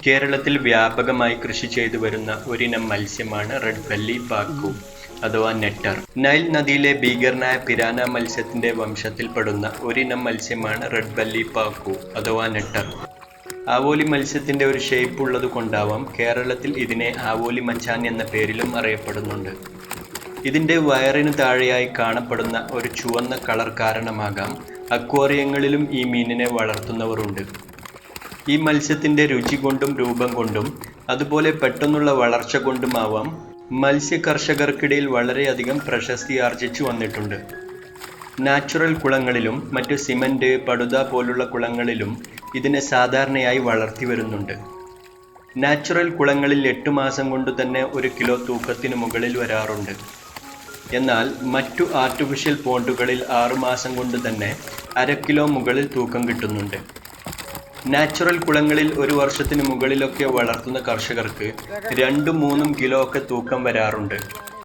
കേരളത്തിൽ വ്യാപകമായി കൃഷി ചെയ്തു വരുന്ന ഒരിനം മത്സ്യമാണ് റെഡ് ബെല്ലി പാക്കു അഥവാ നെട്ടർ. നൈൽ നദിയിലെ ഭീകരനായ പിരാന മത്സ്യത്തിന്റെ വംശത്തിൽപ്പെടുന്ന ഒരിനം മത്സ്യമാണ് റെഡ് ബെല്ലി പാക്കു അഥവാ നെട്ടർ. ആവോലി മത്സ്യത്തിന്റെ ഒരു ഷേപ്പ് ഉള്ളത് കൊണ്ടാവാം കേരളത്തിൽ ഇതിനെ ആവോലി മച്ചാൻ എന്ന പേരിലും അറിയപ്പെടുന്നുണ്ട്. ഇതിന്റെ വയറിന് താഴെയായി കാണപ്പെടുന്ന ഒരു ചുവന്ന കളർ കാരണമാകാം അക്വേറിയങ്ങളിലും ഈ മീനിനെ വളർത്തുന്നവരുണ്ട്. ഈ മത്സ്യത്തിന്റെ രുചി കൊണ്ടും രൂപം കൊണ്ടും അതുപോലെ പെട്ടെന്നുള്ള വളർച്ച കൊണ്ടുമാവാം മത്സ്യ കർഷകർക്കിടയിൽ വളരെയധികം പ്രശസ്തി ആർജിച്ചു വന്നിട്ടുണ്ട്. നാച്ചുറൽ കുളങ്ങളിലും മറ്റു സിമന്റ്, പടുത പോലുള്ള കുളങ്ങളിലും ഇതിനെ സാധാരണയായി വളർത്തി വരുന്നുണ്ട്. നാച്ചുറൽ കുളങ്ങളിൽ 8 മാസം കൊണ്ട് തന്നെ 1 കിലോ തൂക്കത്തിന് മുകളിൽ വരാറുണ്ട്. എന്നാൽ മറ്റു ആർട്ടിഫിഷ്യൽ പോണ്ടുകളിൽ 6 മാസം കൊണ്ട് തന്നെ 1/2 കിലോ മുകളിൽ തൂക്കം കിട്ടുന്നുണ്ട്. നാച്ചുറൽ കുളങ്ങളിൽ 1 വർഷത്തിന് മുകളിലൊക്കെ വളർത്തുന്ന കർഷകർക്ക് 2-3 കിലോ ഒക്കെ തൂക്കം വരാറുണ്ട്.